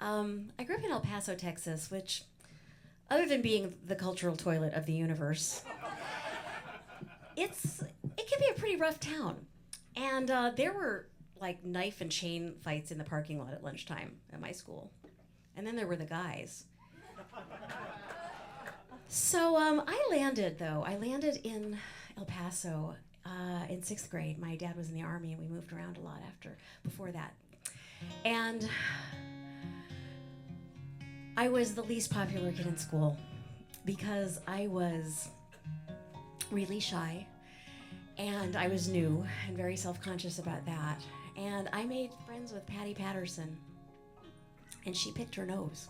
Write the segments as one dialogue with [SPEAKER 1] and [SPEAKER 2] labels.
[SPEAKER 1] I grew up in El Paso, Texas, which, other than being the cultural toilet of the universe, it can be a pretty rough town. And there were like knife and chain fights in the parking lot at lunchtime at my school. And then there were the guys. So I landed in El Paso in 6th grade. My dad was in the Army and we moved around a lot before that. And I was the least popular kid in school because I was really shy and I was new and very self-conscious about that. And I made friends with Patty Patterson and she picked her nose.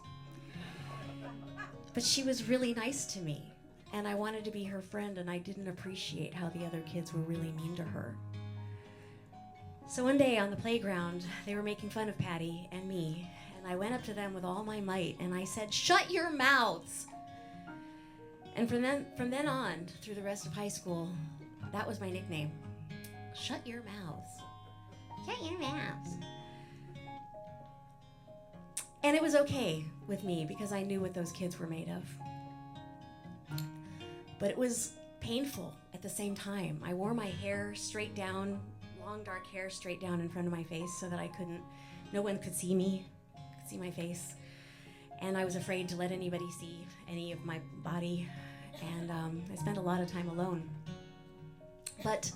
[SPEAKER 1] But she was really nice to me and I wanted to be her friend and I didn't appreciate how the other kids were really mean to her. So one day on the playground, they were making fun of Patty and me, and I went up to them with all my might and I said, "Shut your mouths!" And from then on, through the rest of high school, that was my nickname. Shut your mouths. Shut your mouths. And it was okay with me because I knew what those kids were made of. But it was painful at the same time. I wore my hair straight down, long dark hair straight down in front of my face so that no one could see me, could see my face. And I was afraid to let anybody see any of my body. And I spent a lot of time alone. But,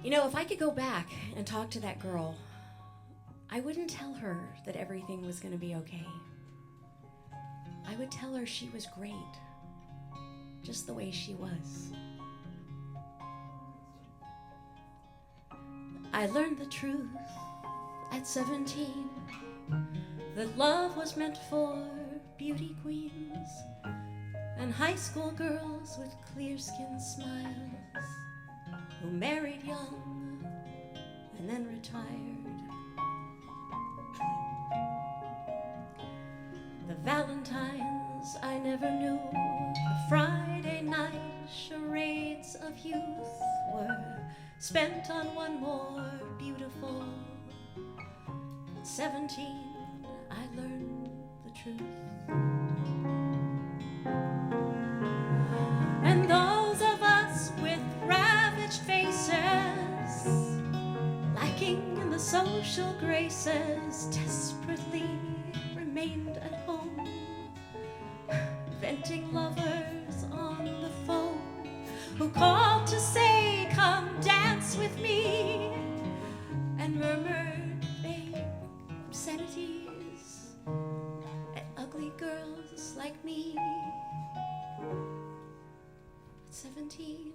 [SPEAKER 1] you know, if I could go back and talk to that girl, I wouldn't tell her that everything was going to be okay. I would tell her she was great, just the way she was. I learned the truth at 17, that love was meant for beauty queens and high school girls with clear-skinned smiles who married young and then retired. The Valentines I never knew, the Friday night charades of youth were spent on one more beautiful. At 17, I learned the truth. And those of us with ravaged faces, lacking in the social graces, desperately remained at home, venting lovers on the phone who called to say, "Come dance with me," and murmured vague obscenities at ugly girls like me. At 17,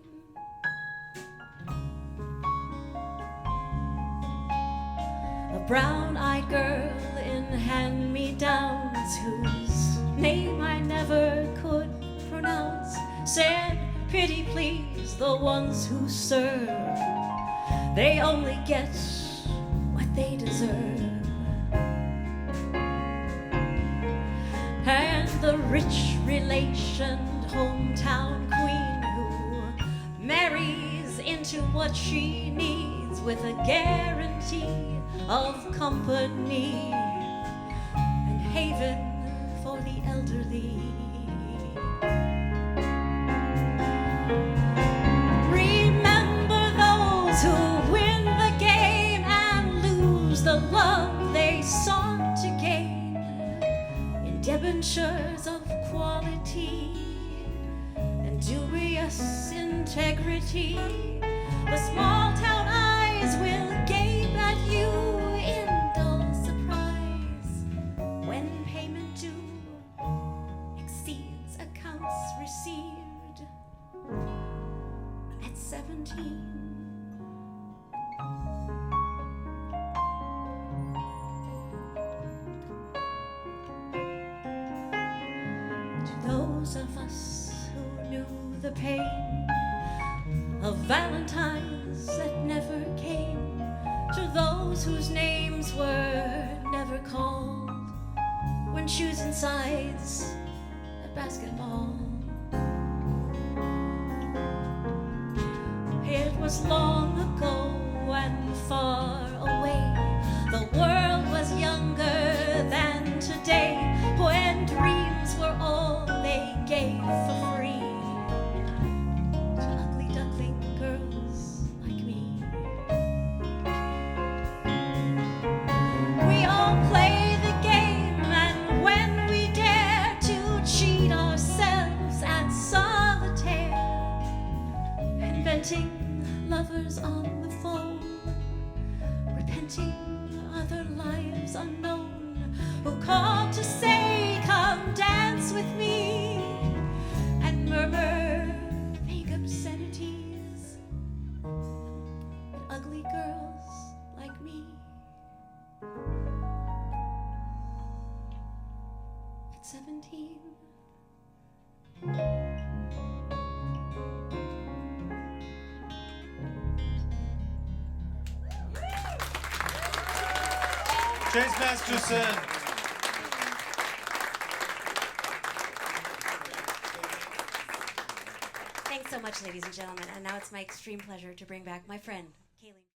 [SPEAKER 1] a brown-eyed girl in hand-me-downs whose name I never could pronounce said, "Pity please the ones who serve, they only get what they deserve." And the rich relationed hometown queen who marries into what she needs with a guarantee of company and haven for the elderly. Remember those who win the game and lose the love they sought to gain in debentures of quality and dubious integrity. The small town eyes will gape at you in dull surprise when payment due exceeds accounts received. At 17, to those of us who knew the pain of Valentines that never came, to those whose names were never called when choosing sides at basketball. It was long ago and far away. The world was younger voice unknown who called to say, come dance with me, and murmur vague obscenities at ugly girls like me. At 17,
[SPEAKER 2] Janis Masterson.
[SPEAKER 1] Thanks so much, ladies and gentlemen. And now it's my extreme pleasure to bring back my friend, KAYLENE.